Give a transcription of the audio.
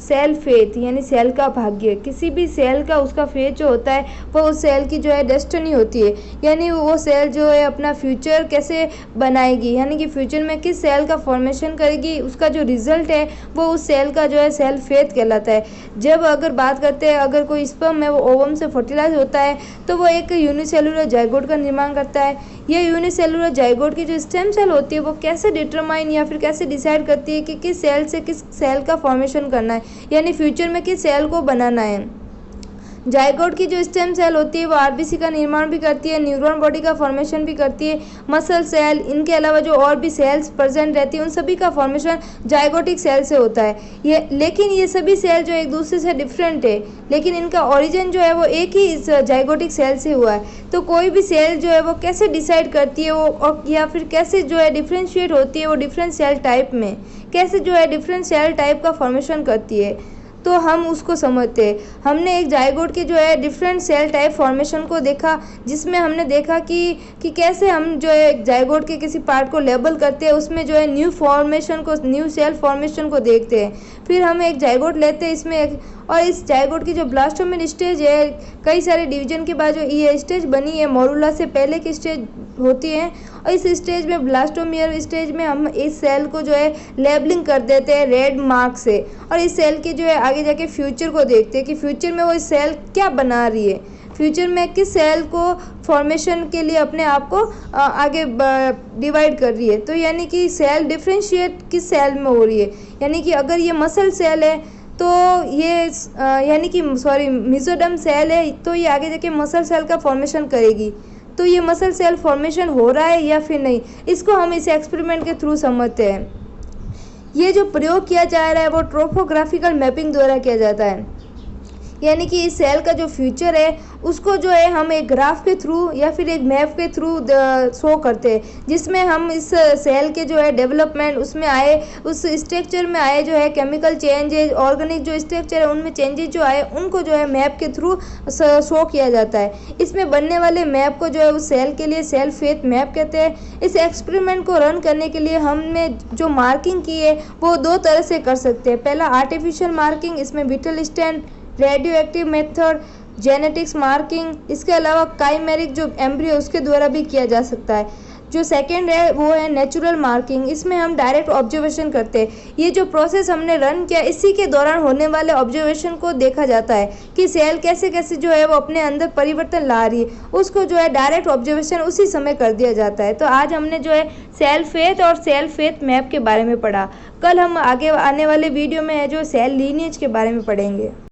Cell faith यानी cell का भाग्य। किसी भी सेल का उसका फेथ जो होता है वो उस सेल की जो है डेस्टिनी होती है, यानी वो सेल जो है अपना फ्यूचर कैसे बनाएगी, यानी कि फ्यूचर में किस सेल का फॉर्मेशन करेगी, उसका जो रिजल्ट है वो उस सेल का जो है सेल फेथ कहलाता है। जब अगर बात करते हैं अगर कोई स्पर्म है वो ओवम से फर्टिलाइज होता है तो वो एक यूनिसेलुलर जाइगोट का निर्माण करता है। यह यूनिसेलुलर जाइगोट की जो स्टेम सेल होती है वो कैसे डिटरमाइन या फिर कैसे डिसाइड करती है कि किस सेल से किस सेल का फॉर्मेशन करना है, यानी फ्यूचर में किस सेल को बनाना है। जाइगोट की जो स्टेम सेल होती है वो आरबीसी का निर्माण भी करती है, न्यूरॉन बॉडी का फॉर्मेशन भी करती है, मसल सेल, इनके अलावा जो और भी सेल्स प्रेजेंट रहती है उन सभी का फॉर्मेशन जाइगोटिक सेल से होता है। लेकिन ये सभी सेल जो एक दूसरे से डिफरेंट है, लेकिन इनका ओरिजिन जो है वो एक ही जाइगोटिक सेल से हुआ है। तो कोई भी सेल जो है वो कैसे डिसाइड करती है वो, और या फिर कैसे जो है डिफ्रेंशिएट होती है वो डिफरेंट सेल टाइप में, कैसे जो है डिफरेंट सेल टाइप का फॉर्मेशन करती है, तो हम उसको समझते हैं। हमने एक जाइगोट के जो है डिफरेंट सेल टाइप फॉर्मेशन को देखा, जिसमें हमने देखा कि कैसे हम जो है एक जाइगोट के किसी पार्ट को लेबल करते हैं, उसमें जो है न्यू फॉर्मेशन को, न्यू सेल फॉर्मेशन को देखते हैं। फिर हम एक जाइगोट लेते हैं इसमें, और इस जाइगोट की जो ब्लास्टोमेन स्टेज है, कई सारे डिवीजन के बाद जो ये स्टेज बनी है मोरुला से पहले की स्टेज होती है, और इस स्टेज में ब्लास्टोमियर स्टेज में हम इस सेल को जो है लेबलिंग कर देते हैं रेड मार्क से, और इस सेल के जो है आगे जाके फ्यूचर को देखते हैं कि फ्यूचर में वो इस सेल क्या बना रही है, फ्यूचर में किस सेल को फॉर्मेशन के लिए अपने आप को आगे डिवाइड कर रही है। तो यानी कि सेल डिफ्रेंशिएट किस सेल में हो रही है, यानी कि अगर ये मसल सेल है तो ये यानी कि मेसोडर्म सेल है तो ये आगे जाके मसल सेल का फॉर्मेशन करेगी। तो ये मसल सेल फॉर्मेशन हो रहा है या फिर नहीं, इसको हम इस एक्सपेरिमेंट के थ्रू समझते हैं। ये जो प्रयोग किया जा रहा है वो ट्रोपोग्राफिकल मैपिंग द्वारा किया जाता है, यानी कि इस सेल का जो फ्यूचर है उसको जो है हम एक ग्राफ के थ्रू या फिर एक मैप के थ्रू शो करते हैं, जिसमें हम इस सेल के जो है डेवलपमेंट उसमें आए, उस स्ट्रक्चर में आए जो है केमिकल चेंजेज, ऑर्गेनिक जो स्ट्रक्चर है उनमें चेंजेज जो आए उनको जो है मैप के थ्रू शो किया जाता है। इसमें बनने वाले मैप को जो है उस सेल के लिए सेल फेथ मैप कहते हैं। इस एक्सपेरिमेंट को रन करने के लिए हमने जो मार्किंग की है वो दो तरह से कर सकते हैं। पहला आर्टिफिशियल मार्किंग, इसमें whittle stand, radio active method, genetics marking, इसके अलावा काइमेरिक जो एम्ब्रियो उसके द्वारा भी किया जा सकता है। जो सेकंड है वो है नेचुरल मार्किंग, इसमें हम डायरेक्ट ऑब्जर्वेशन करते हैं। ये जो प्रोसेस हमने रन किया इसी के दौरान होने वाले ऑब्जर्वेशन को देखा जाता है कि सेल कैसे कैसे जो है वो अपने अंदर परिवर्तन ला रही है, उसको जो है डायरेक्ट ऑब्जर्वेशन उसी समय कर दिया जाता है। तो आज हमने जो है सेल फेथ और सेल फेथ मैप के बारे में पढ़ा। कल हम आगे आने वाले वीडियो में है जो सेल लीनिएज के बारे में पढ़ेंगे।